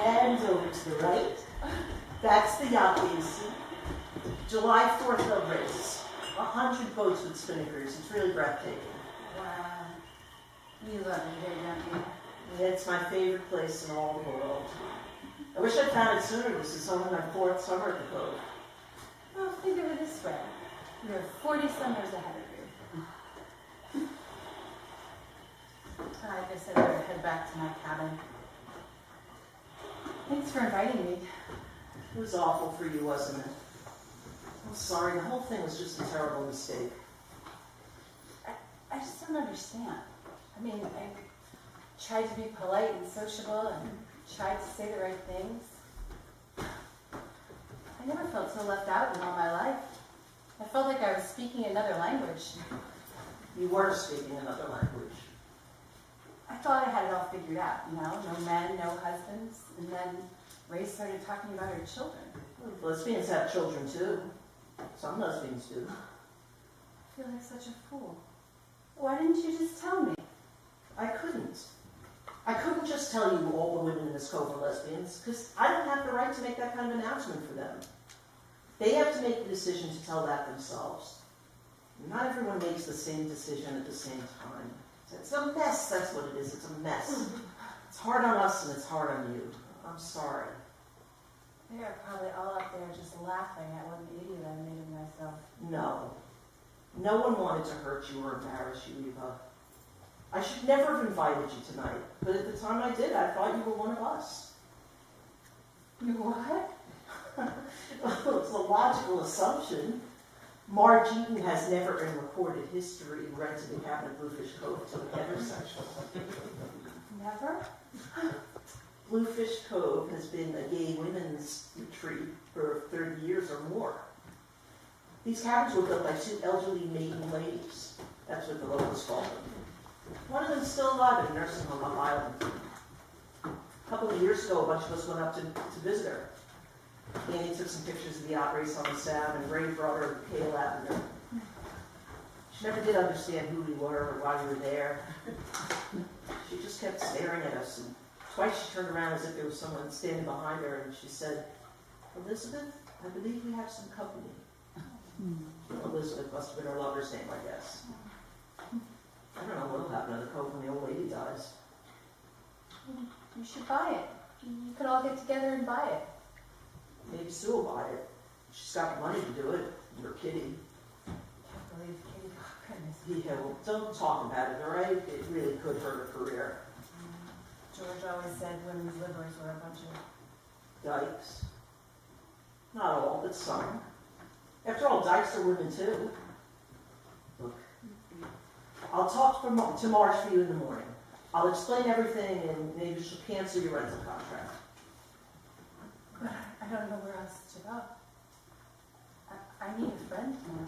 And over to the right, that's the yacht BFC. July 4th they'll race. 100 boats with spinnakers. It's really breathtaking. Wow. You love it here, don't you? It's my favorite place in all the world. I wish I'd found it sooner. This is only my 4th summer at the Cove. Well, think of it this way. You're 40 summers ahead of you. I guess I better head back to my cabin. Thanks for inviting me. It was awful for you, wasn't it? I'm sorry. The whole thing was just a terrible mistake. I just don't understand. I mean, I tried to be polite and sociable and tried to say the right things. I never felt so left out in all my life. I felt like I was speaking another language. You were speaking another language. I thought I had it all figured out, you know, no men, no husbands. And then Ray started talking about her children. Lesbians have children too. Some lesbians do. I feel like such a fool. Why didn't you just tell me? I couldn't. I couldn't just tell you all the women in this Cove are lesbians, because I don't have the right to make that kind of announcement for them. They have to make the decision to tell that themselves. Not everyone makes the same decision at the same time. It's a mess, that's what it is. It's a mess. It's hard on us and it's hard on you. I'm sorry. They are probably all up there just laughing at what an idiot I made of myself. No. No one wanted to hurt you or embarrass you, Eva. I should never have invited you tonight, but at the time I did, I thought you were one of us. You what? Well, it's a logical assumption. Marge Eaton has never in recorded history rented a cabin at Bluefish Cove to a heterosexual. Never? Bluefish Cove has been a gay women's retreat for 30 years or more. These cabins were built by 2 elderly maiden ladies. That's what the locals call them. One of them's still alive in a nursing home on Island. A couple of years ago, a bunch of us went up to visit her. Annie took some pictures of the yacht race on the Sav, and Ray brought her pale lavender. She never did understand who we were or why we were there. She just kept staring at us, and twice she turned around as if there was someone standing behind her, and she said, "Elizabeth, I believe we have some company." Elizabeth must have been her lover's name, I guess. I don't know what'll happen to the Cove when the old lady dies. You should buy it. You could all get together and buy it. Maybe Sue will buy it. She's got the money to do it. Or Kitty. Can't believe Kitty Cochran is... Yeah, well, don't talk about it, all right? It really could hurt her career. George always said women's livers were a bunch of... Dykes. Not all, but some. After all, dykes are women too. Look, I'll talk to Marge for you in the morning. I'll explain everything and maybe she'll cancel your rental contract. But I don't know where else to go. I need a friend now.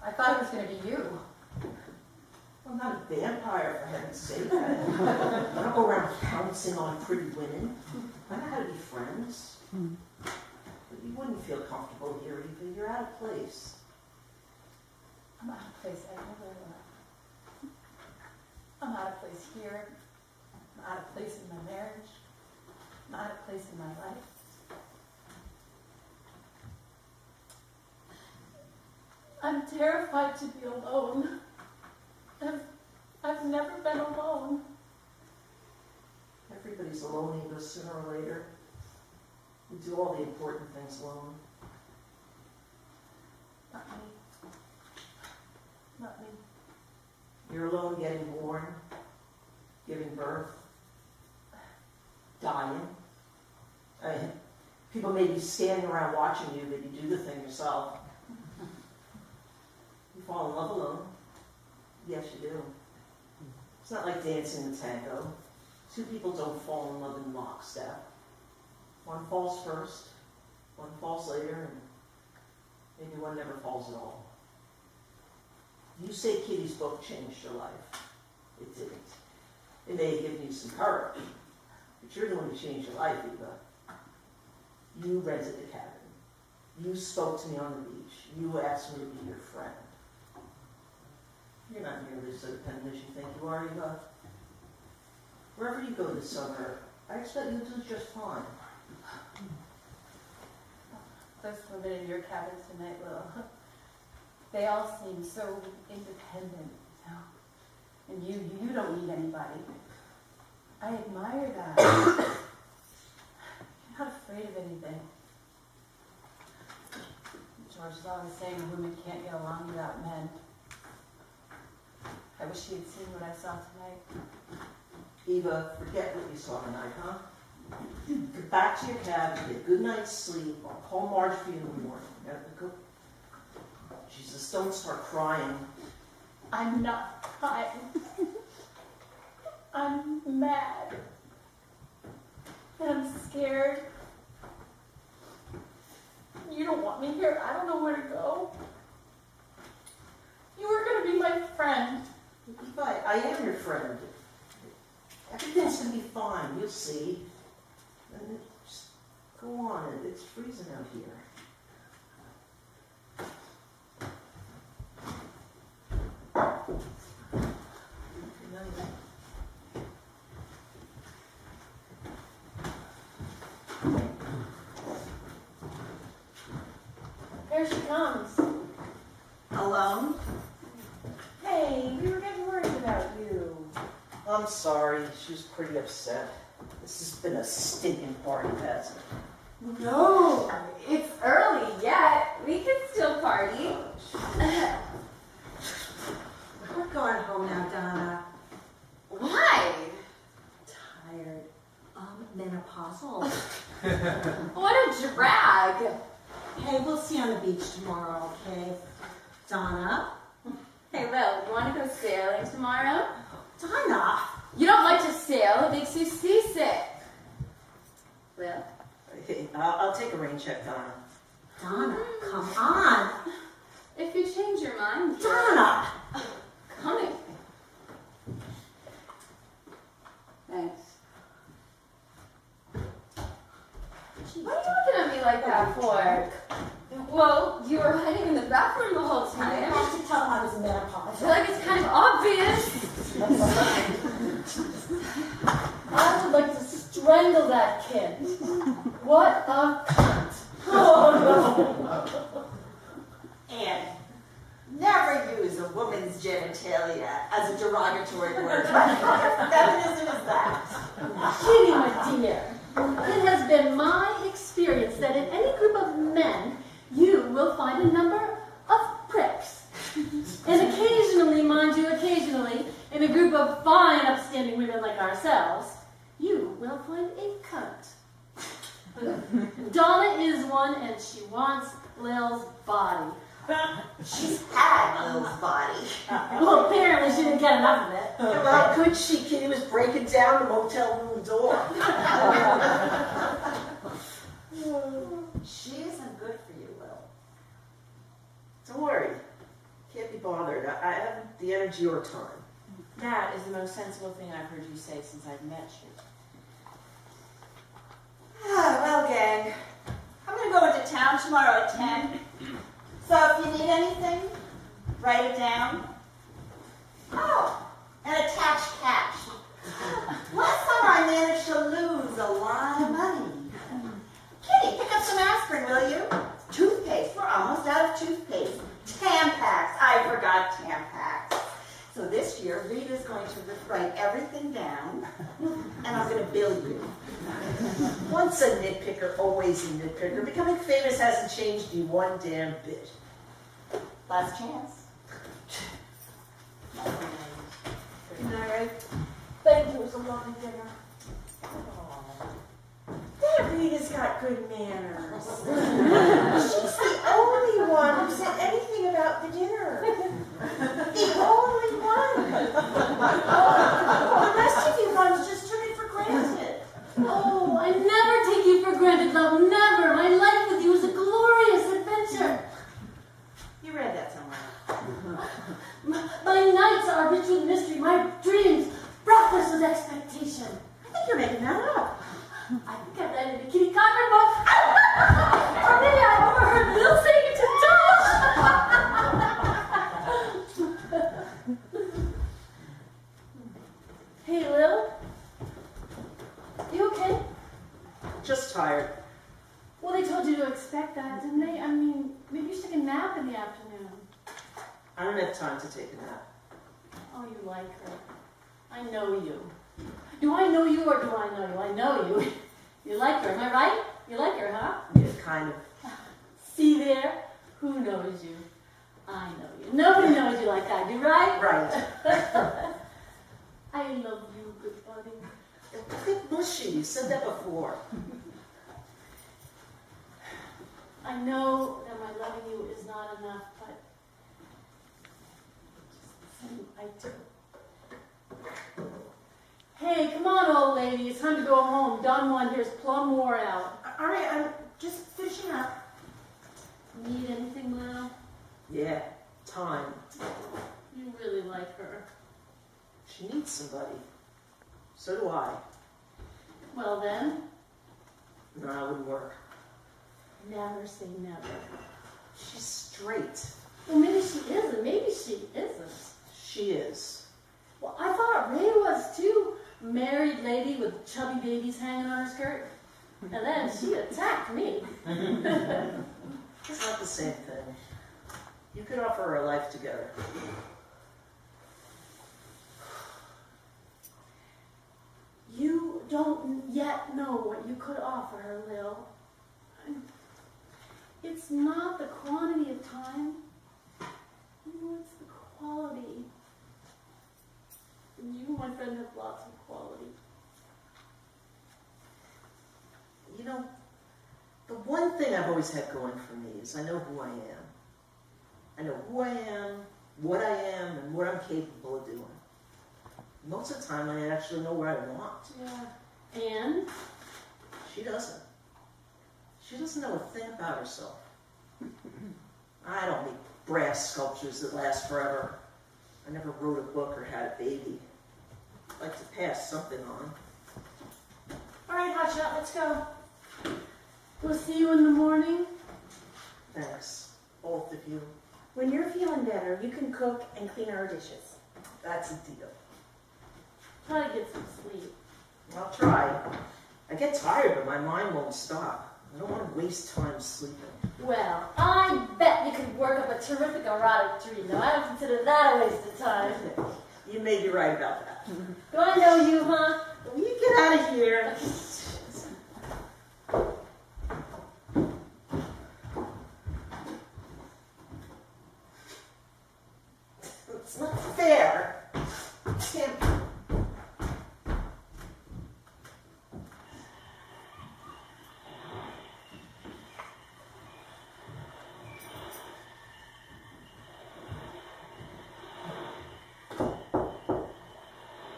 I thought it was going to be you. I'm not a vampire, for heaven's sake. I don't go around pouncing on pretty women. I know how to be friends. But you wouldn't feel comfortable here, Eva. You're out of place. I'm out of place everywhere. I'm out of place here. I'm out of place in my marriage. I'm out of place in my life. I'm terrified to be alone. I've never been alone. Everybody's alone, Eva, sooner or later. We do all the important things alone. Not me. Not me. You're alone getting born, giving birth. Italian. People may be standing around watching you, but you do the thing yourself. You fall in love alone. Yes, you do. It's not like dancing the tango. Two people don't fall in love in lockstep. One falls first, one falls later, and maybe one never falls at all. You say Kitty's book changed your life. It didn't. It may have given you some courage, but you're the one who changed your life, Eva. You rented the cabin. You spoke to me on the beach. You asked me to be your friend. You're not nearly so dependent as you think you are, Eva. Wherever you go this summer, I expect you to do just fine. Those women in your cabin tonight, Lil, they all seem so independent, you know? And you don't need anybody. I admire that. You're not afraid of anything. George is always saying women can't get along without men. I wish he had seen what I saw tonight. Eva, forget what you saw tonight, huh? Get back to your cabin, get a good night's sleep. I'll call Marge for you in the morning. Go. Jesus, don't start crying. I'm not crying. I'm mad. And I'm scared. You don't want me here. I don't know where to go. You were going to be my friend. Eva, I am your friend. Everything's going to be fine. You'll see. And just go on. It's freezing out here. Good night. Here she comes. Alone? Hey, we were getting worried about you. I'm sorry. She was pretty upset. This has been a stinking party, hasn't it? No, it's early yet. We can still party. We're going home now, Donna. Why? Tired. Menopausal. What a drag. Hey, we'll see you on the beach tomorrow, okay? Donna? Hey, Lil, you want to go sailing tomorrow? Donna! You don't like to sail. It makes you seasick. Lil? Hey, I'll take a rain check, Donna. Donna, come on! If you change your mind, Donna! coming. Thanks. What are you looking at me like that for? Well, you were hiding in the bathroom the whole I time. have to tell him I was I menopausal. feel like it's kind of obvious. I would like to strangle that kid. What a cunt. And never use a woman's genitalia as a derogatory word. What kind of feminism is that? Kitty, my dear, it has been my experience that in any group of men, you will find a number of pricks. And occasionally, mind you, occasionally, in a group of fine, upstanding women like ourselves, you will find a cunt. Donna is one, and she wants Lil's body. She's had Lil's body. Well, apparently she didn't get enough of it. How could she? Kitty was breaking down the motel room door. She isn't good for you, Lil. Don't worry. Can't be bothered. I haven't the energy or time. That is the most sensible thing I've heard you say since I've met you. Well, gang, I'm going to go into town tomorrow at 10. So if you need anything, write it down. Oh, and attach cash. Last summer I managed to lose a lot of money. Kitty, pick up some aspirin, will you? Toothpaste. We're almost out of toothpaste. Tampax. I forgot Tampax. So this year, Rita's going to write everything down, and I'm going to bill you. Once a nitpicker, always a nitpicker. Becoming famous hasn't changed you one damn bit. Last chance. All right. Thank you. It was a lovely dinner. Rita's got good manners. She's the only one who said anything about the dinner. The only one. The rest of you ones just took it for granted. Oh, I never take you for granted, love, never. My life with you is a glorious adventure. You read that somewhere. My nights are rich with mystery, my dreams breathless with expectation. I think you're making that up. I think I read it in a Kitty Cocker book. Or maybe I overheard Lil saying it to Josh. Hey, Lil. You okay? Just tired. Well, they told you to expect that, didn't they? I mean, maybe you should take a nap in the afternoon. I don't have time to take a nap. Oh, you like her. I know you. Do I know you or do I know you? I know you. You like her, am I right? You like her, huh? Yeah, kind of. See there? Who knows you? I know you. Nobody knows you like I do, right? Right. I love you, good buddy. Quit mushy. You said that before. I know that my loving you is not enough, but I do. Hey, come on, old lady. It's time to go home. Don Juan here's plumb wore out. All right, I'm just finishing up. Need anything, Lil? Yeah, time. You really like her. She needs somebody. So do I. Well then, No, it wouldn't work. never say never. She's straight. Well, maybe she is, and maybe she isn't. She is. Well, I thought Ray was too. Married lady with chubby babies hanging on her skirt. And then she attacked me. It's not the same thing. You could offer her a life together. You don't yet know what you could offer her, Lil. It's not the quantity of time. It's the quality. And you, my friend, have lots of quality. You know, the one thing I've always had going for me is I know who I am. I know who I am, what I am, and what I'm capable of doing. Most of the time, I actually know where I want. Yeah. And? She doesn't. She doesn't know a thing about herself. I don't make brass sculptures that last forever. I never wrote a book or had a baby. I'd like to pass something on. All right, Hotshot, let's go. We'll see you in the morning. Thanks, both of you. When you're feeling better, you can cook and clean our dishes. That's a deal. Try to get some sleep. I'll try. I get tired, but my mind won't stop. I don't want to waste time sleeping. Well, I bet you could work up a terrific erotic dream, though. I don't consider that a waste of time. You may be right about that. Do I know you, huh? Will you get out of here? It's not fair. Tim.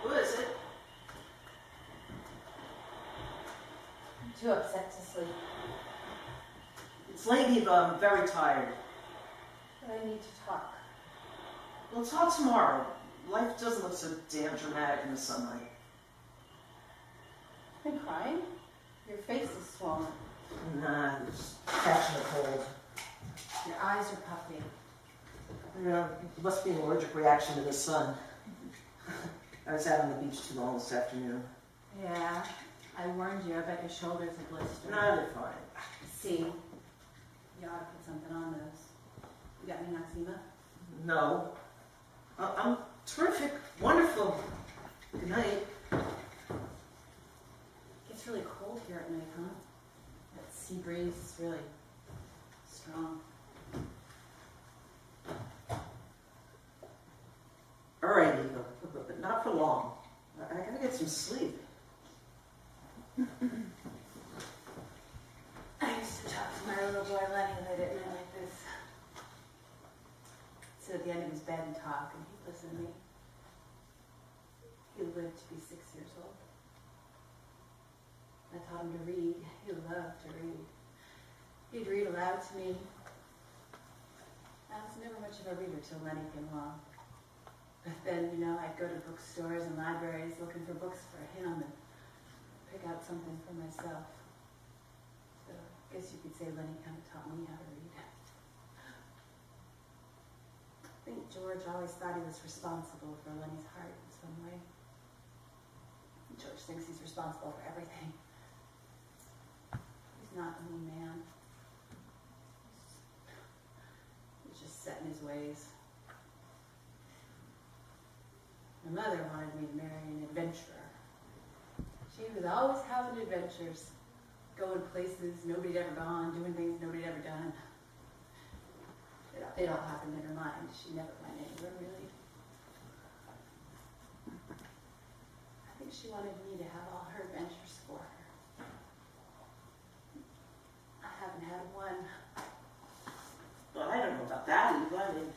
Who is it? I'm too upset to sleep. It's late, Eva. I'm very tired. But I need to talk. We'll talk tomorrow. Life doesn't look so damn dramatic in the sunlight. You've been crying? Your face is swollen. Nah, just catching a cold. Your eyes are puffy. Yeah, it must be an allergic reaction to the sun. I was out on the beach too long this afternoon. Yeah, I warned you. I bet your shoulders are blistered. Nah, they're fine. See, you ought to put something on those. You got any Noxema? No. I'm terrific. Wonderful. Good night. It's really cold here at night, huh? That sea breeze is really strong. All right, Eva, but not for long. I gotta get some sleep. than me. He lived to be 6 years old. I taught him to read. He loved to read. He'd read aloud to me. I was never much of a reader till Lenny came along. But then, I'd go to bookstores and libraries looking for books for him and pick out something for myself. So I guess you could say Lenny kind of taught me how to read. I think George always thought he was responsible for Lenny's heart in some way. George thinks he's responsible for everything. He's not a mean man. He's just set in his ways. My mother wanted me to marry an adventurer. She was always having adventures, going places nobody'd ever gone, doing things nobody'd ever done. It all happened in her mind. She never went anywhere, really. I think she wanted me to have all her adventures for her. I haven't had one. Well, I don't know about that, Eva. I mean,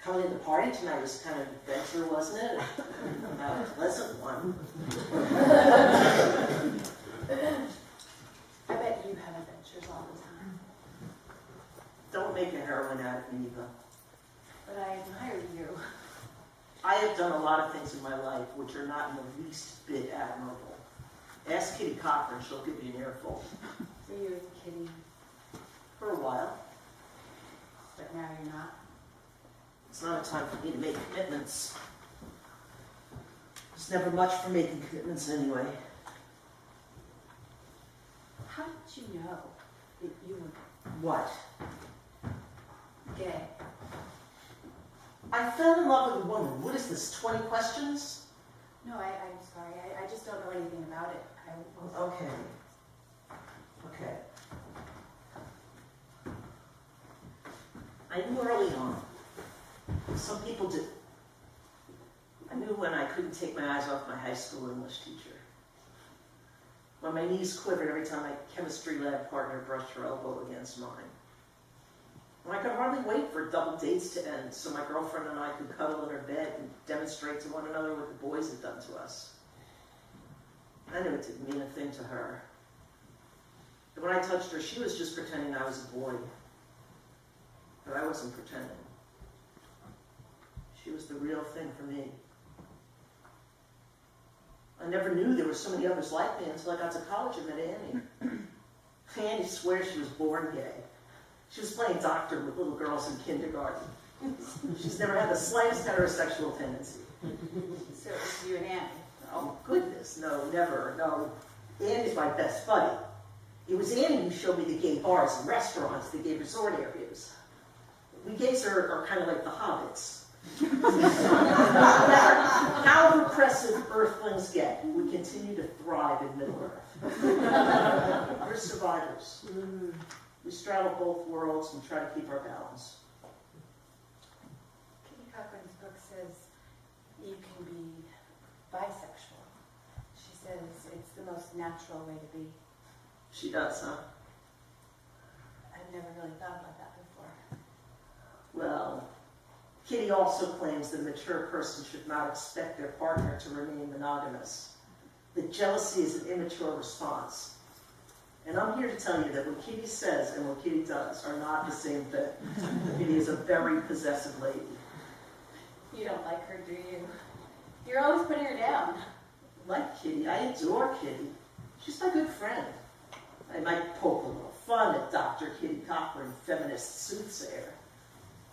coming to the party tonight was kind of an adventure, wasn't it? Not a pleasant one. I bet you have adventures all the time. Don't make a heroine out of me, Eva. But I admire you. I have done a lot of things in my life which are not in the least bit admirable. Ask Kitty Cochran, she'll give you an earful. So you with Kitty, For a while. but now you're not. It's not a time for me to make commitments. There's never much for making commitments anyway. How did you know that you were What? gay? I fell in love with a woman. What is this, 20 questions? No, I'm sorry. I just don't know anything about it. Okay. Okay. I knew early on. Some people did. I knew when I couldn't take my eyes off my high school English teacher. When my knees quivered every time my chemistry lab partner brushed her elbow against mine. When I could hardly wait for double dates to end so my girlfriend and I could cuddle in her bed and demonstrate to one another what the boys had done to us. I knew it didn't mean a thing to her. But when I touched her, she was just pretending I was a boy. But I wasn't pretending. She was the real thing for me. I never knew there were so many others like me until I got to college and met Annie. Annie swears she was born gay. She was playing doctor with little girls in kindergarten. She's never had the slightest heterosexual tendency. So it was you and Annie. Oh, goodness, no, never, no. Annie's my best buddy. It was Annie who showed me the gay bars and restaurants, the gay resort areas. We gays are kind of like the hobbits. No matter how repressive Earthlings get, we continue to thrive in Middle-earth. We're survivors. We straddle both worlds and try to keep our balance. Kitty Cochran's book says you can be bisexual. She says it's the most natural way to be. She does, huh? I've never really thought about that before. Well, Kitty also claims that a mature person should not expect their partner to remain monogamous. That jealousy is an immature response. And I'm here to tell you that what Kitty says and what Kitty does are not the same thing. Kitty is a very possessive lady. You don't like her, do you? You're always putting her down. Like Kitty, I adore Kitty. She's my good friend. I might poke a little fun at Dr. Kitty Cochran, feminist soothsayer.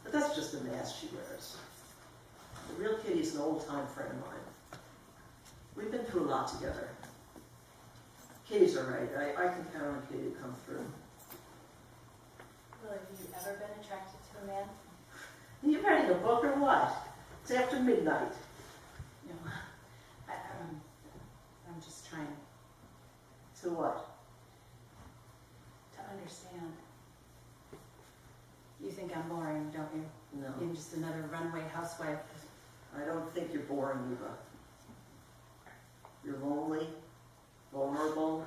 But that's just the mask she wears. The real Kitty's an old-time friend of mine. We've been through a lot together. Kitty's all right. I can count on Kitty to come through. Well, have you ever been attracted to a man? Are you writing a book or what? It's after midnight. No. I'm just trying To what? to understand. You think I'm boring, don't you? No. I'm just another runaway housewife. I don't think you're boring, Eva. You're lonely, vulnerable,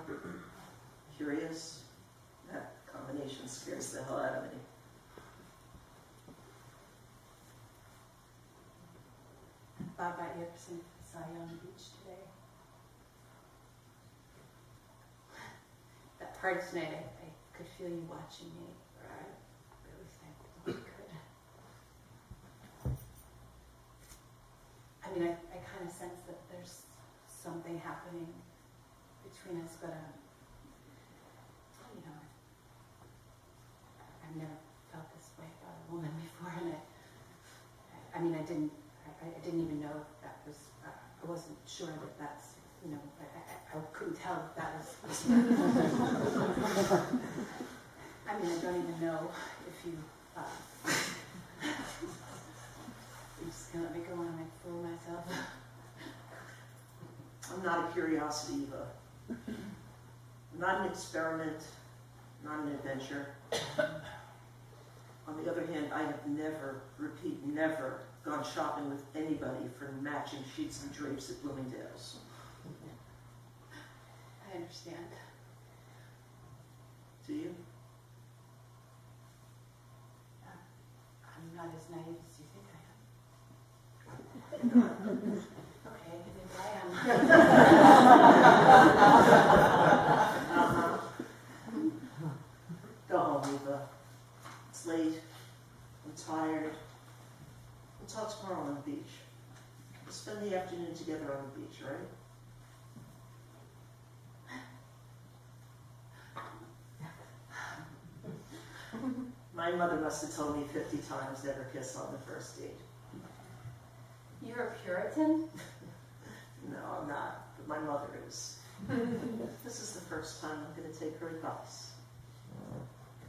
curious. That combination scares the hell out of me. thought about you ever since I saw you on the beach today. That part tonight, I could feel you watching me, or I really think you could. I mean, I kind of sense that there's something happening between us, but you know, I've never felt this way about a woman before, and I mean, I didn't even know if that was. I wasn't sure that that's. You know, I couldn't tell if that was. I mean, I don't even know if you. You're just gonna let me go on and like fool myself. I'm not a curiosity, Eva. I'm not an experiment, not an adventure. On the other hand, I have never, repeat, never gone shopping with anybody for matching sheets and drapes at Bloomingdale's. I understand. Do you? I'm not as naive as you think I am. Okay, maybe I am. Go home, Eva. It's late. I'm tired. We'll talk tomorrow on the beach. We'll spend the afternoon together on the beach, right? My mother must have told me 50 times never kiss on the first date. You're a Puritan? No, I'm not, but my mother is. This is the first time I'm going to take her advice.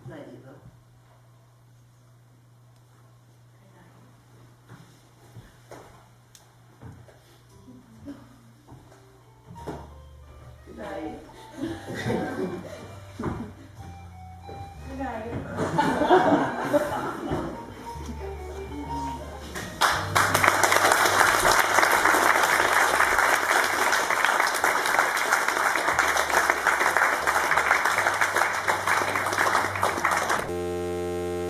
Good night, Eva.